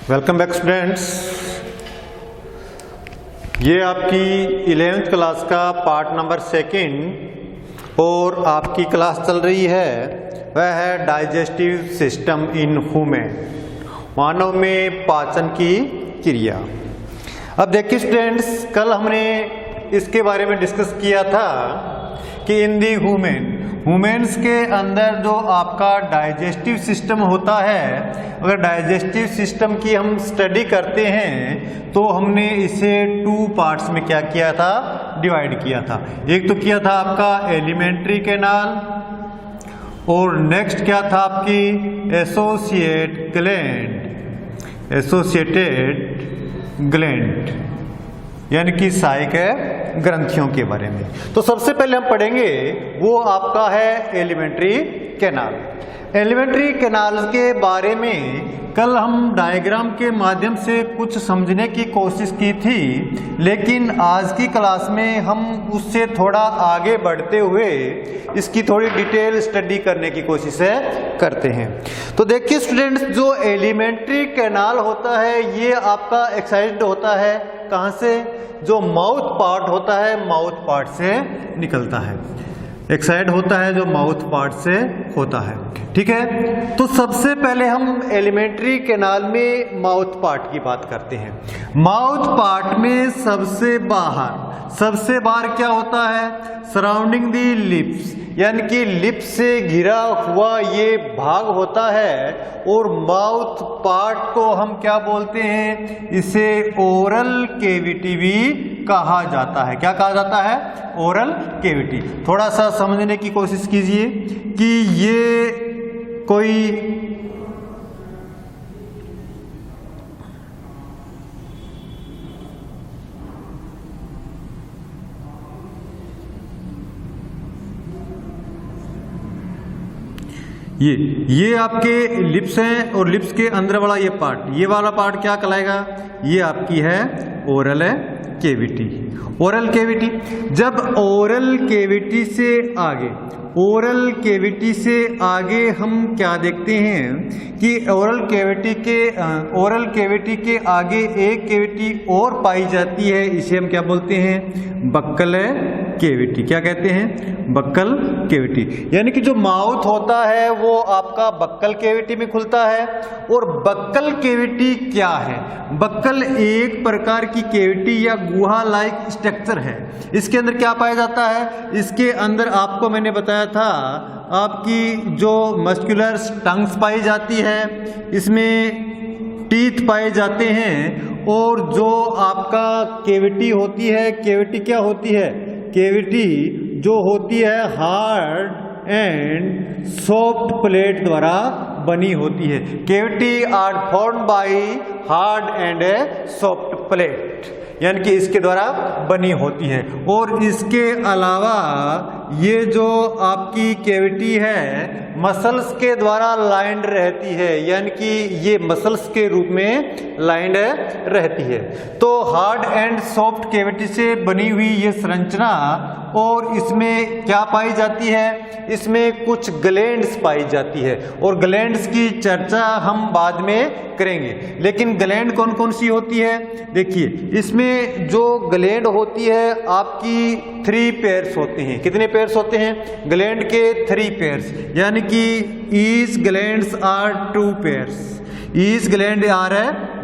Welcome back students. ये आपकी 11th class का पार्ट नंबर 2 और आपकी क्लास चल रही है वह है डाइजेस्टिव सिस्टम इन ह्यूमन, मानव में पाचन की क्रिया। अब देखिए स्टूडेंट्स, कल हमने इसके बारे में डिस्कस किया था कि इन दी ह्यूमन्स के अंदर जो आपका डाइजेस्टिव सिस्टम होता है, अगर डाइजेस्टिव सिस्टम की हम स्टडी करते हैं तो हमने इसे 2 पार्ट्स में क्या किया था, डिवाइड किया था। एक तो किया था आपका एलिमेंट्री कैनाल और नेक्स्ट क्या था आपकी एसोसिएटेड ग्लैंड यानी कि सहायक ग्रंथियों के बारे में। तो सबसे पहले हम पढ़ेंगे वो आपका है एलिमेंट्री कैनाल। एलिमेंट्री कैनाल के बारे में कल हम डायग्राम के माध्यम से कुछ समझने की कोशिश की थी, लेकिन आज की क्लास में हम उससे थोड़ा आगे बढ़ते हुए इसकी थोड़ी डिटेल स्टडी करने की कोशिश करते हैं। तो देखिए स्टूडेंट्स, जो एलिमेंट्री कैनाल होता है ये आपका एक्साइज्ड होता है कहाँ से, जो माउथ पार्ट होता है माउथ पार्ट से निकलता है, एक्साइड होता है जो माउथ पार्ट से होता है। ठीक है, तो सबसे पहले हम एलिमेंट्री कैनाल में माउथ पार्ट की बात करते हैं। माउथ पार्ट में सबसे बाहर क्या होता है, सराउंडिंग दी लिप्स यानी कि लिप्स से घिरा हुआ ये भाग होता है। और माउथ पार्ट को हम क्या बोलते हैं, इसे ओरल केविटी भी कहा जाता है। क्या कहा जाता है, ओरल केविटी। थोड़ा सा समझने की कोशिश कीजिए कि ये कोई ये आपके लिप्स हैं और लिप्स के अंदर वाला ये वाला पार्ट क्या कहलाएगा, ये आपकी है ओरल केविटी। ओरल केविटी, जब ओरल केविटी से आगे हम क्या देखते हैं कि ओरल केविटी के आगे एक केविटी और पाई जाती है, इसे हम क्या बोलते हैं, बक्कल केविटी। क्या कहते हैं, बक्कल केविटी। यानी कि जो माउथ होता है वो आपका बक्कल केविटी में खुलता है। और बक्कल केविटी क्या है, बक्कल एक प्रकार की केविटी या गुहा लाइक स्ट्रक्चर है। इसके अंदर क्या पाया जाता है, इसके अंदर आपको मैंने बताया था आपकी जो मस्कुलर टंग्स पाई जाती है, इसमें टीथ पाए जाते हैं। और जो आपका केविटी होती है, केविटी क्या होती है, केविटी जो होती है हार्ड एंड सॉफ्ट प्लेट द्वारा बनी होती है। Cavity are formed by hard and soft plate, यानी कि इसके द्वारा बनी होती है। और इसके अलावा ये जो आपकी केविटी है मसल्स के द्वारा लाइंड रहती है, यानी कि ये मसल्स के रूप में लाइंड रहती है। तो हार्ड एंड सॉफ्ट केविटी से बनी हुई ये संरचना, और इसमें क्या पाई जाती है, इसमें कुछ ग्लैंड्स पाई जाती है। और ग्लैंड्स की चर्चा हम बाद में करेंगे, लेकिन ग्लैंड कौन कौन सी होती है, देखिए इसमें जो ग्लैंड होती है आपकी 3 पेयर्स होते हैं। कितने पेयर्स होते हैं, ग्लैंड के 3 पेयर्स, यानी कि each glands are 2 pairs, each gland are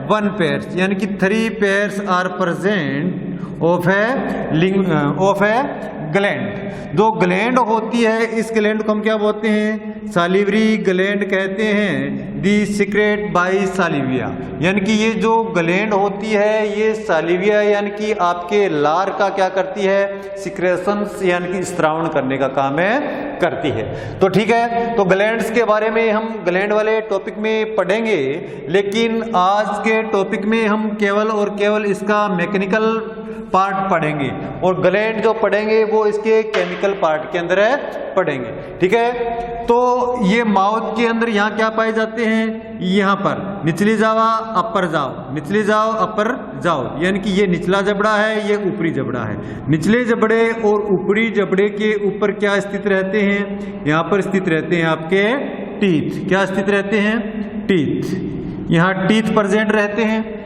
1 pairs, यानी कि 3 pairs are present of a gland. जो ग्लैंड होती है इस ग्लैंड को हम क्या बोलते हैं, सालिवरी ग्लैंड कहते हैं, दी सीक्रेट बाई सालिविया। यानी कि ये जो ग्लैंड होती है ये सालिविया यानी कि आपके लार का क्या करती है, सिक्रेशंस यानी कि स्त्रावण करने का काम करती है। तो ठीक है, तो ग्लैंड्स के बारे में हम ग्लैंड वाले टॉपिक में पढ़ेंगे, लेकिन आज के टॉपिक में हम केवल और केवल इसका मैकेनिकल पार्ट पढ़ेंगे, और ग्लैंड जो पढ़ेंगे वो इसके केमिकल पार्ट के अंदर पढ़ेंगे। ठीक है, तो ये माउथ के अंदर यहाँ क्या पाए जाते हैं, यहाँ पर निचली जावा अपर जाओ, निचली जाओ अपर जाओ, यानी कि ये निचला जबड़ा है, ये ऊपरी जबड़ा है। निचले जबड़े और ऊपरी जबड़े के ऊपर क्या स्थित रहते हैं, यहाँ पर स्थित रहते हैं आपके टीथ। क्या स्थित रहते हैं, टीथ। यहाँ टीथ प्रेजेंट रहते हैं।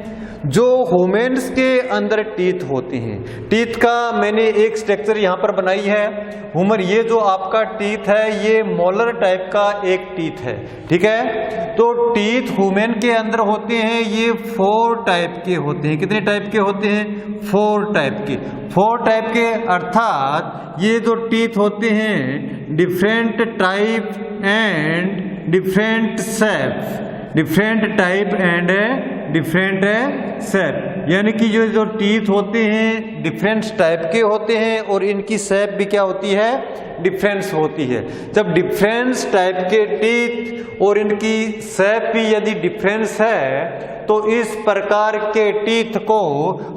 जो ह्यूमन्स के अंदर टीथ होते हैं, टीथ का मैंने एक स्ट्रक्चर यहाँ पर बनाई है। ह्यूमर, ये जो आपका टीथ है ये मोलर टाइप का एक टीथ है, ठीक है। तो टीथ ह्यूमन के अंदर होते हैं, ये 4 टाइप के होते हैं। कितने टाइप के होते हैं? 4 टाइप के। 4 टाइप के अर्थात ये जो टीथ होते हैं different type and different shape, different type and different shape, यानी कि जो टीथ होते हैं डिफरेंट टाइप के होते हैं और इनकी शेप भी क्या होती है? डिफरेंस होती है। जब डिफरेंस टाइप के टीथ और इनकी शेप भी यदि डिफरेंस है तो इस प्रकार के टीथ को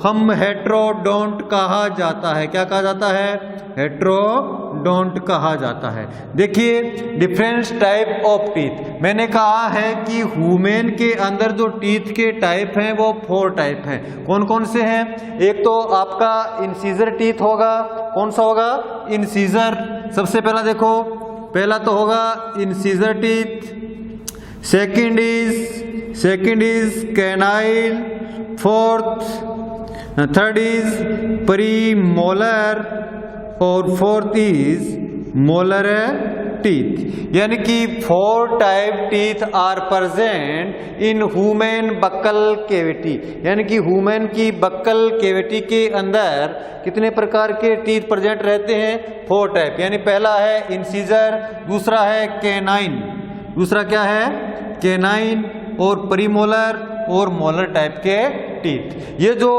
हम हेट्रोडोंट कहा जाता है। क्या कहा जाता है? हेट्रोडोंट कहा जाता है। देखिए, डिफरेंट टाइप ऑफ टीथ, मैंने कहा है कि ह्यूमन के अंदर जो टीथ के टाइप हैं वो 4 टाइप हैं। कौन कौन से हैं? एक तो आपका इंसीजर टीथ होगा। कौन सा होगा? इंसीजर। सबसे पहला देखो, पहला तो होगा incisor teeth, second is canine, third is premolar और फोर्थ इज मोलर टीथ। यानी कि 4 type teeth are present in human buccal cavity. यानी कि ह्यूमन की बक्कल कैविटी के अंदर कितने प्रकार के टीथ प्रेजेंट रहते हैं? 4 टाइप। यानी पहला है इंसीजर, दूसरा है कैनाइन, दूसरा क्या है? कैनाइन, और प्रीमोलर और मोलर टाइप के टीथ। ये जो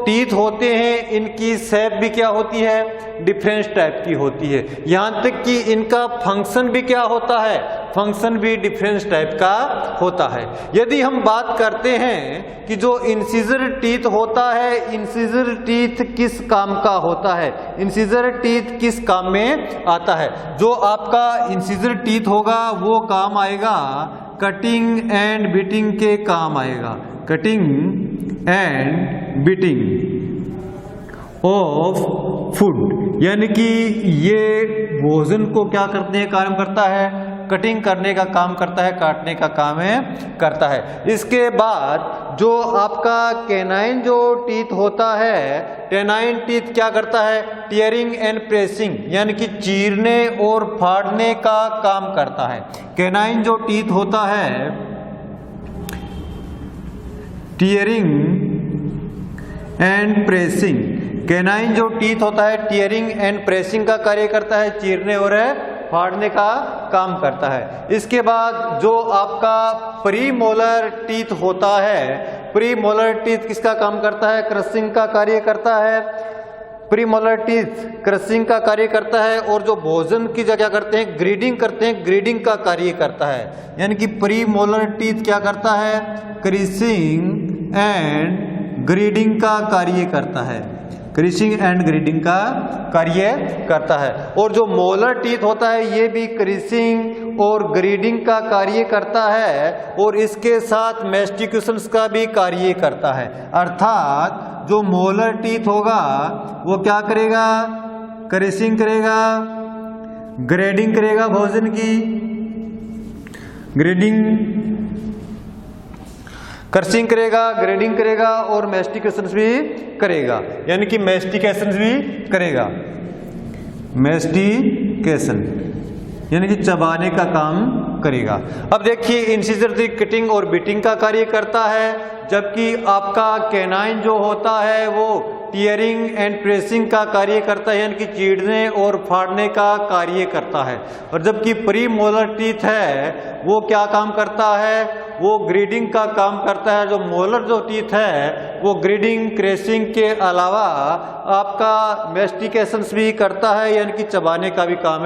टीथ होते हैं इनकी शेप भी क्या होती है? डिफरेंट टाइप की होती है। यहाँ तक कि इनका फंक्शन भी क्या होता है? फंक्शन भी डिफरेंट टाइप का होता है। यदि हम बात करते हैं कि जो इंसीजर टीथ होता है, इंसीजर टीथ किस काम का होता है? इंसीजर टीथ किस काम में आता है? जो आपका इंसीजर टीथ होगा वो काम आएगा कटिंग एंड बीटिंग के काम आएगा। Cutting and beating of food, यानी कि ये भोजन को क्या करते हैं? काम करता है, कटिंग करने का काम करता है, काटने का काम करता है। इसके बाद जो आपका कैनाइन जो टीथ होता है, कैनाइन टीथ क्या करता है? टियरिंग एंड प्रेसिंग, यानी कि चीरने और फाड़ने का काम करता है। कैनाइन जो टीथ होता है टियरिंग एंड प्रेसिंग, कैनाइन जो टीथ होता है टियरिंग एंड प्रेसिंग का कार्य करता है, चीरने और फाड़ने का काम करता है। इसके बाद जो आपका प्रीमोलर टीथ होता है, प्रीमोलर टीथ किसका काम करता है? क्रशिंग का कार्य करता है। प्रीमोलर टीथ क्रशिंग का कार्य करता है और जो भोजन की जगह करते हैं, ग्रीडिंग करते हैं, ग्रीडिंग का कार्य करता है। यानी कि प्रीमोलर टीथ क्या करता है? क्रशिंग एंड ग्रीडिंग का कार्य करता है, क्रशिंग एंड ग्रीडिंग का कार्य करता है। और जो मोलर टीथ होता है ये भी क्रशिंग और ग्रीडिंग का कार्य करता है और इसके साथ मैस्टिकेशंस का भी कार्य करता है। अर्थात जो मोलर टीथ होगा वो क्या करेगा? क्रशिंग करेगा, ग्रेडिंग करेगा भोजन की, ग्रेडिंग क्रशिंग करेगा, ग्रेडिंग करेगा और मैस्टिकेशंस भी करेगा। यानी कि मैस्टिकेशंस भी करेगा, मैस्टिकेशन यानी कि चबाने का काम करेगा। अब देखिए, इंसिजर कटिंग और बीटिंग का कार्य करता है, जबकि आपका कैनाइन जो होता है वो टियरिंग एंड प्रेसिंग का कार्य करता है, यानी कि चीरने और फाड़ने का कार्य करता है। और जबकि प्रीमोलर टीथ है वो क्या काम करता है? वो ग्रीडिंग का काम करता है। जो मोलर जो टीथ है वो ग्रीडिंग, क्रशिंग के अलावा आपका मैस्टिकेशंस भी करता है, यानी कि चबाने का भी काम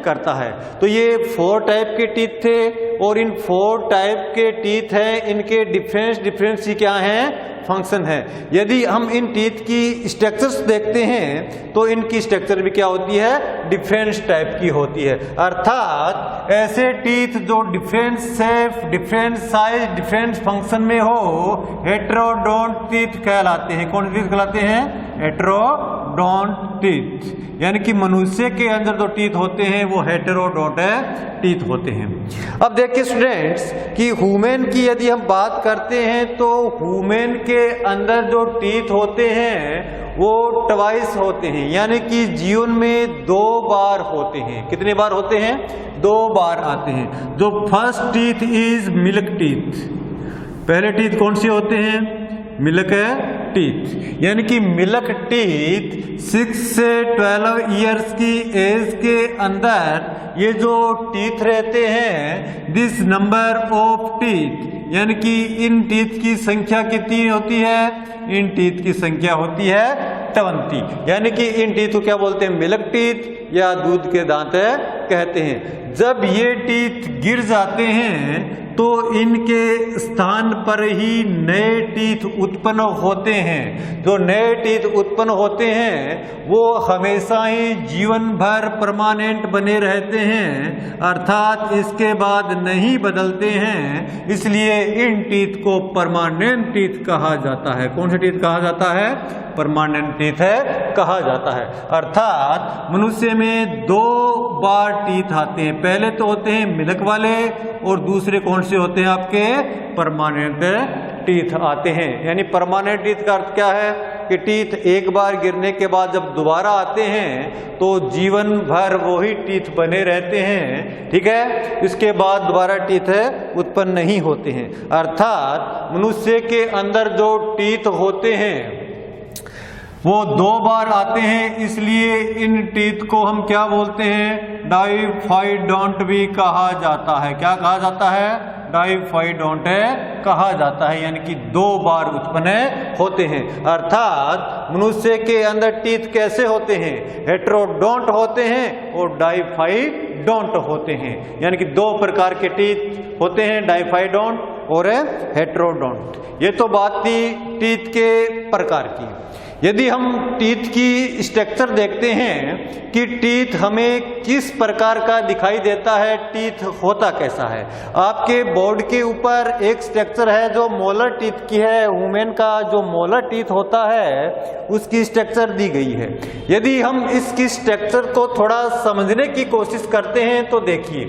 करता है। तो ये 4 टाइप के टीथ थे और इन 4 टाइप के टीथ हैं, इनके डिफरेंस ही क्या हैं? फंक्शन है। यदि हम इन टीथ की स्ट्रक्चर्स देखते हैं तो इनकी स्ट्रक्चर भी क्या होती है? डिफरेंट टाइप की होती है। अर्थात ऐसे टीथ जो different shape, different size, different function में हो, हेट्रोडोंट टीथ कहलाते हैं। कौन टीथ कहलाते हैं? हेट्रोडोंट हेटेरोडोंट टीथ, यानी कि मनुष्य के अंदर जो टीथ होते हैं वो हेटेरोडोंट टीथ होते हैं। अब देखिए स्टूडेंट्स कि ह्यूमन की यदि हम बात करते हैं तो ह्यूमन के अंदर जो टीथ होते हैं वो ट्वाइस होते हैं, यानी कि जीवन में 2 बार होते हैं। कितने बार होते हैं? 2 बार आते हैं। जो first teeth is milk teeth, पहले टीथ कौन से होते हैं? मिल्क टीथ, यानी कि मिल्क टीथ 6 से 12 इयर्स की एज के अंदर ये जो टीथ रहते हैं, दिस नंबर ऑफ टीथ, यानी कि इन टीथ की संख्या कितनी होती है? इन टीथ की संख्या होती है 20, यानी कि इन टीथ को क्या बोलते हैं? मिल्क टीथ या दूध के दांत कहते हैं। जब ये टीथ गिर जाते हैं तो इनके स्थान पर ही नए टीथ उत्पन्न होते हैं। जो नए टीथ उत्पन्न होते हैं वो हमेशा ही जीवन भर परमानेंट बने रहते हैं, अर्थात इसके बाद नहीं बदलते हैं, इसलिए इन टीथ को परमानेंट टीथ कहा जाता है। कौन से टीथ कहा जाता है? परमानेंट टीथ कहा जाता है। अर्थात मनुष्य में 2 बार टीथ आते हैं, पहले तो होते हैं मिल्क वाले और दूसरे कौन से होते हैं? आपके परमानेंट टीथ आते हैं। यानी परमानेंट टीथ का अर्थ क्या है कि टीथ एक बार गिरने के बाद जब दोबारा आते हैं तो जीवन भर वही टीथ बने रहते हैं, ठीक है, इसके बाद दोबारा टीथ उत्पन्न नहीं होते हैं। अर्थात मनुष्य के अंदर जो टीथ होते हैं वो 2 बार आते हैं, इसलिए इन टीथ को हम क्या बोलते हैं? डाइफाइडोंट भी कहा जाता है। क्या कहा जाता है? डाइफाइडोंट कहा जाता है, यानी कि 2 बार उत्पन्न होते हैं। अर्थात मनुष्य के अंदर टीथ कैसे होते हैं? हेटेरोडोंट होते हैं और डाइफाइडोंट होते हैं, यानी कि 2 प्रकार के टीथ होते हैं, डाइफाइडोंट और हेटेरोडोंट। ये तो बात थी टीथ के प्रकार की। यदि हम टीथ की स्ट्रक्चर देखते हैं कि टीथ हमें किस प्रकार का दिखाई देता है, टीथ होता कैसा है, आपके बोर्ड के ऊपर एक स्ट्रक्चर है जो मोलर टीथ की है। ह्यूमन का जो मोलर टीथ होता है उसकी स्ट्रक्चर दी गई है। यदि हम इसकी स्ट्रक्चर को थोड़ा समझने की कोशिश करते हैं तो देखिए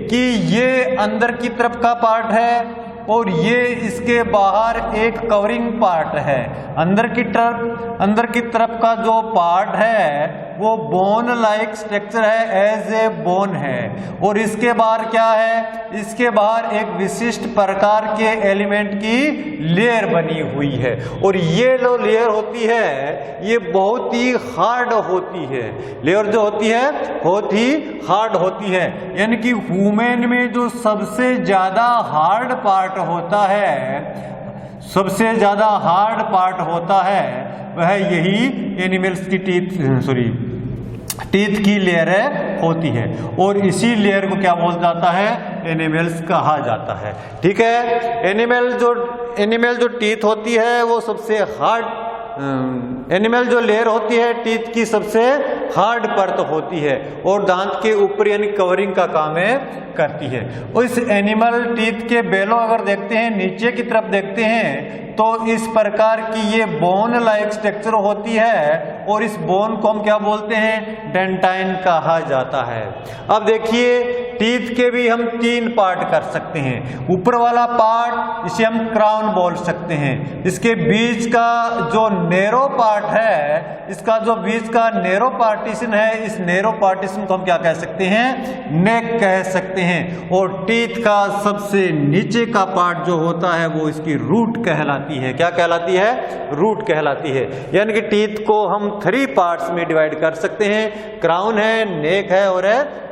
कि ये अंदर की तरफ का पार्ट है और ये इसके बाहर एक कवरिंग पार्ट है। अंदर की तरफ का जो पार्ट है वो बोन लाइक स्ट्रक्चर है, एज ए बोन है। और इसके बाहर क्या है? इसके बाहर एक विशिष्ट प्रकार के एलिमेंट की लेयर बनी हुई है और ये जो लेयर होती है ये बहुत ही हार्ड होती है। लेयर जो होती है बहुत ही हार्ड होती है, यानी कि ह्यूमन में जो सबसे ज्यादा हार्ड पार्ट होता है, सबसे ज्यादा हार्ड पार्ट होता है वह यही एनिमल्स की टीथ की लेयर होती है और इसी लेयर को क्या बोला जाता है? एनिमल्स कहा जाता है, ठीक है। एनिमल जो टीथ होती है वो सबसे हार्ड, एनिमल जो लेयर होती है टीथ की सबसे हार्ड परत होती है और दांत के ऊपर यानी कवरिंग का काम करती है। और इस एनिमल टीथ के बेलों अगर देखते हैं, नीचे की तरफ देखते हैं तो इस प्रकार की ये बोन लाइक स्ट्रक्चर होती है और इस बोन को हम क्या बोलते हैं? डेंटाइन कहा जाता है। अब देखिए टीथ के भी हम 3 पार्ट कर सकते हैं। ऊपर वाला पार्ट इसे हम क्राउन बोल सकते हैं, इसके बीच का जो नेरो पार्ट है, इसका जो बीच का नेरो पार्टीशन है, इस नेरो पार्टीशन को हम क्या कह सकते हैं? नेक कह सकते हैं। और टीथ का सबसे नीचे का पार्ट जो होता है वो इसकी रूट कहलाती है। क्या कहलाती है? रूट कहलाती है। यानी कि टीथ को हम 3 पार्ट्स में डिवाइड कर सकते हैं, क्राउन है, नेक है और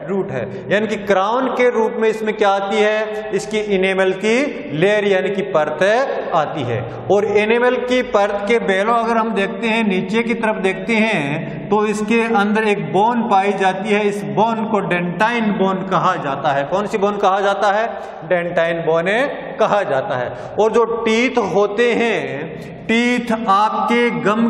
रूट है। यानी कि क्राउन के रूप में इसमें क्या आती है? इसकी इनेमल की लेयर यानी कि परत आती है। और एनिमल की परत के बेलों अगर हम देखते हैं, नीचे की तरफ देखते हैं तो इसके अंदर एक बोन पाई जाती है। इस बोन को डेंटाइन बोन कहा जाता है। कौन सी बोन कहा जाता है? डेंटाइन बोन कहा जाता है। और जो टीथ होते हैं, टीथ आपके गम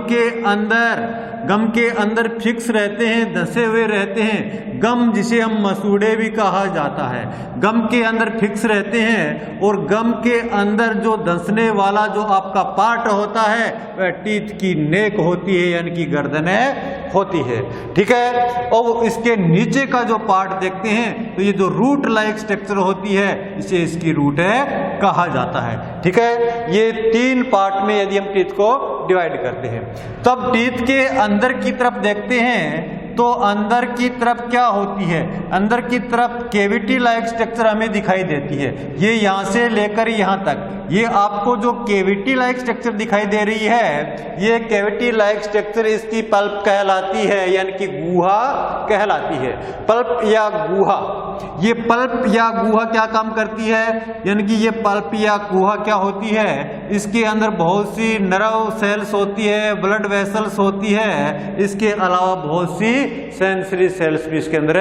के अंदर फिक्स रहते हैं, धंसे हुए रहते हैं। गम जिसे हम मसूड़े भी कहा जाता है, गम के अंदर फिक्स रहते हैं और गम के अंदर जो धंसने नीचे वाला जो आपका पार्ट होता है वह टीथ की नेक होती है, यानी कि गर्दन होती है। ठीक है, और इसके नीचे का जो पार्ट देखते हैं तो ये जो रूट लाइक स्ट्रक्चर होती है इसे इसकी रूट कहा जाता है। ठीक है, ये 3 पार्ट में यदि हम टीथ को डिवाइड करते हैं, तब टीथ के अंदर की तरफ देखते हैं तो अंदर की तरफ क्या होती है, अंदर की तरफ केविटी लाइक स्ट्रक्चर हमें दिखाई देती है। ये यहाँ से लेकर यहाँ तक, ये आपको जो केविटी लाइक स्ट्रक्चर दिखाई दे रही है, ये केविटी लाइक स्ट्रक्चर इसकी पल्प कहलाती है, यानी कि गुहा कहलाती है। पल्प या गुहा, ये पल्प या गुहा क्या काम करती है, यानी कि ये पल्प या गुहा क्या होती है, इसके अंदर बहुत सी नर्व सेल्स होती है, ब्लड वेसल्स होती है, इसके अलावा बहुत सी सेंसरी सेल्स भी इसके अंदर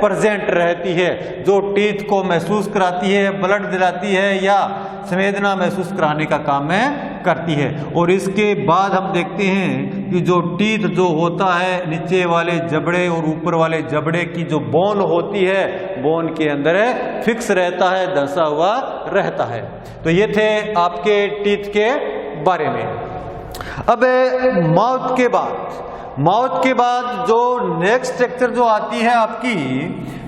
प्रेजेंट रहती है, जो टीथ को महसूस कराती है, ब्लड दिलाती है या संवेदना महसूस कराने का काम करती है। और इसके बाद हम देखते हैं कि जो टीथ जो होता है, नीचे वाले जबड़े और ऊपर वाले जबड़े की जो बोन होती है, बोन के अंदर फिक्स रहता है, धंसा हुआ रहता है। तो ये थे आपके टीथ के बारे में। अब माउथ के बाद जो नेक्स्ट स्ट्रक्चर जो आती है आपकी,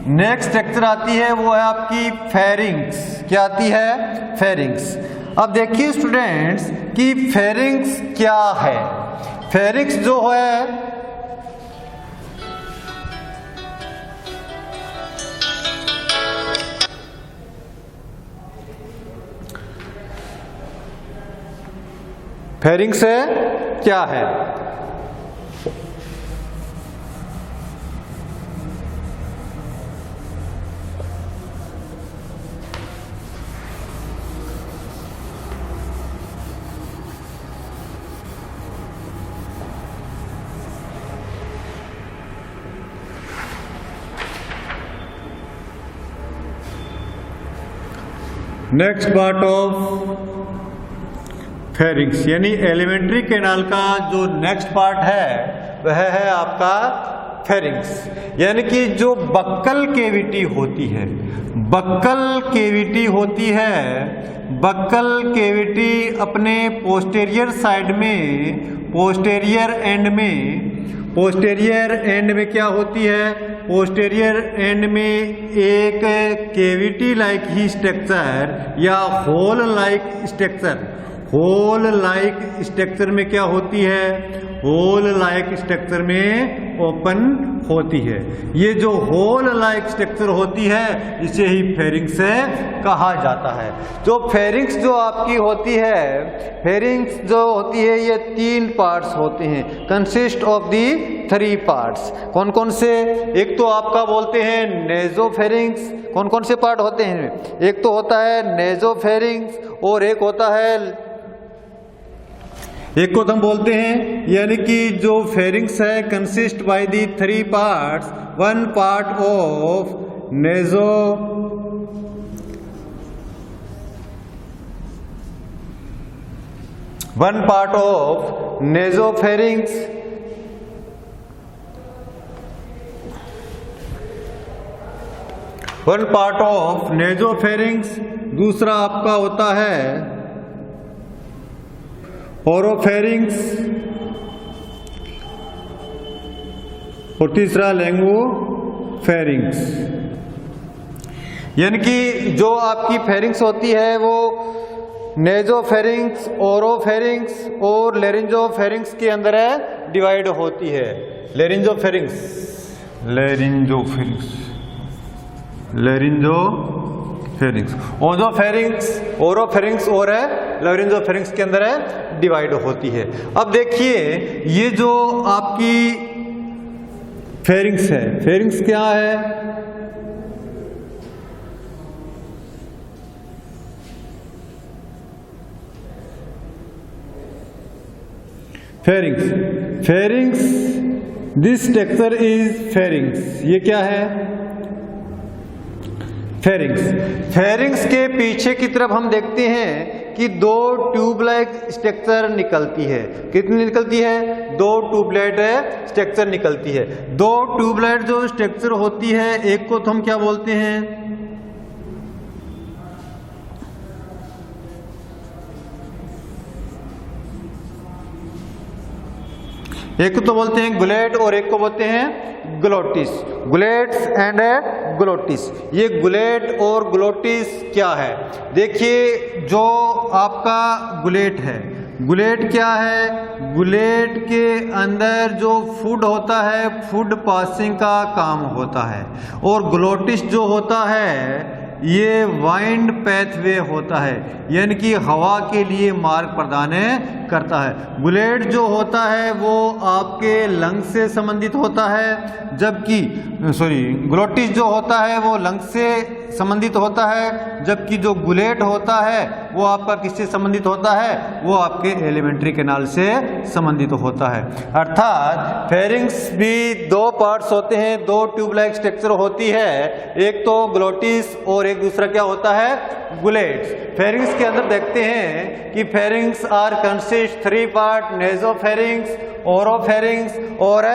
नेक्स्ट स्ट्रक्चर आती है वो है आपकी फेरिंग्स। क्या आती है? फेरिंग्स। अब देखिए स्टूडेंट्स कि फेरिंग्स क्या है। फेरिंग्स जो है फेरिंग्स क्या है? नेक्स्ट पार्ट ऑफ फेरिंग्स, यानी एलिमेंट्री कैनाल का जो नेक्स्ट पार्ट है वह है आपका फेरिंग्स, यानी कि जो बक्कल केविटी होती है। बक्कल केविटी होती है, बक्कल केविटी अपने पोस्टेरियर साइड में, पोस्टेरियर एंड में क्या होती है? पोस्टेरियर एंड में एक केविटी लाइक ही स्ट्रक्चर या होल लाइक स्ट्रक्चर में क्या होती है? होल लाइक स्ट्रक्चर में ओपन होती है। ये जो होल लाइक स्ट्रक्चर होती है इसे ही फेरिंग्स कहा जाता है। जो फेरिंग्स जो आपकी होती है, फेरिंग्स जो होती है ये 3 पार्ट्स होते हैं, कंसिस्ट ऑफ दी 3 पार्ट्स। कौन कौन से? एक तो आपका बोलते हैं नेजोफेरिंग्स। कौन कौन से पार्ट होते हैं? एक तो होता है नेजोफेरिंग्स और एक होता है, एक को हम बोलते हैं, यानी कि जो फेरिंग्स है consist by the 3 parts. 1 part of nasopharynx, one part of nasopharynx. दूसरा आपका होता है ओरोफेरिंग्स और तीसरा लैंगोफेरिंग्स। यानी कि जो आपकी फेरिंग्स होती है वो नेजोफेरिंग्स, ओरोफेरिंग्स और लेरिंजोफेरिंग्स के अंदर डिवाइड होती है। लेरिंजोफेरिंग्स, ओरोफेरिंग्स और लेरिंजोफेरिंग्स के अंदर डिवाइड होती है। अब देखिए ये जो आपकी फेरिंग्स है, फेरिंग्स क्या है? Pharynx, this structure is pharynx. ये क्या है? फेरिंग्स के पीछे की तरफ हम देखते हैं कि 2 ट्यूब लाइक स्ट्रक्चर निकलती है। कितनी निकलती है? 2 ट्यूबलाइट स्ट्रक्चर निकलती है। 2 ट्यूबलाइट जो स्ट्रक्चर होती है, एक को तो हम क्या बोलते हैं? एक को तो बोलते हैं गुलेट और एक को बोलते हैं ग्लोटिस। Gullets and glottis. ये गुलेट और ग्लोटिस क्या है? देखिए, जो आपका गुलेट है, गुलेट क्या है? गुलेट के अंदर जो फूड होता है, फूड पासिंग का काम होता है। और ग्लोटिस जो होता है ये वाइंड पैथवे होता है, यानी कि हवा के लिए मार्ग प्रदान करता है। बुलेट जो होता है वो आपके लंग से संबंधित होता है, जबकि ग्लोटिस जो होता है वो लंग से संबंधित होता है, जबकि जो गुलेट होता है वो आपका किससे संबंधित होता है? वो आपके एलिमेंट्री कैनाल से संबंधित होता है। अर्थात फेरिंग्स भी दो पार्ट्स होते हैं, दो ट्यूब लाइक स्ट्रक्चर होती है, एक तो ग्लोटिस और एक दूसरा क्या होता है? गुलेट्स। फेरिंग्स के अंदर देखते हैं कि pharynx are consist 3 part, nasopharynx, oropharynx और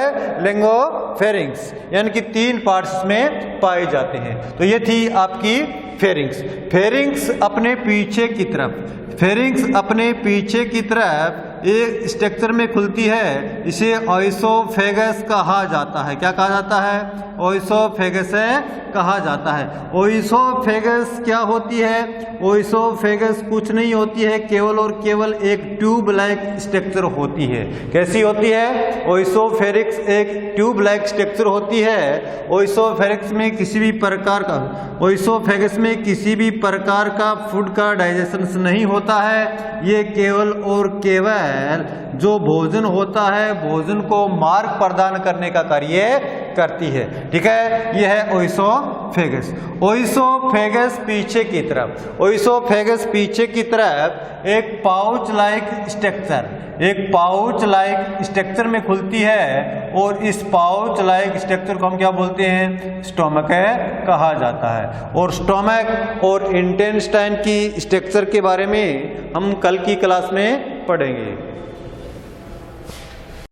लिंगोफेरिंग्स, यानी कि 3 पार्ट्स में पाए जाते हैं। तो ये थी आपकी फेरिंग्स। फेरिंग्स अपने पीछे की तरफ, फेरिंग्स अपने पीछे की तरफ एक स्ट्रक्चर में खुलती है, इसे ओइसोफेगस कहा जाता है। क्या कहा जाता है? ओइसोफेगस कहा जाता है। ओइसोफेगस क्या होती है? ओइसोफेगस कुछ नहीं होती है, केवल और केवल एक ट्यूब लाइक स्ट्रक्चर होती है। कैसी होती है? ओइसोफेरिक्स एक ट्यूब लाइक स्ट्रक्चर होती है। ओइसोफेरिक्स में किसी भी प्रकार का, ओइसोफेगस में किसी भी प्रकार का फूड का डाइजेशन नहीं होता है। ये केवल और केवल जो भोजन होता है, भोजन को मार्ग प्रदान करने का कार्य करती है। ठीक है, यह है ओइसोफेगस। ओइसोफेगस पीछे की तरफ, ओइसोफेगस पीछे की तरफ एक पाउच लाइक स्ट्रक्चर, एक पाउच लाइक स्ट्रक्चर में खुलती है, और इस पाउच लाइक स्ट्रक्चर को हम क्या बोलते हैं? स्टोमक कहा जाता है। और स्टोमक और इंटेस्टाइन की स्ट्रक्चर के बारे में हम कल की क्लास में पढ़ेंगे।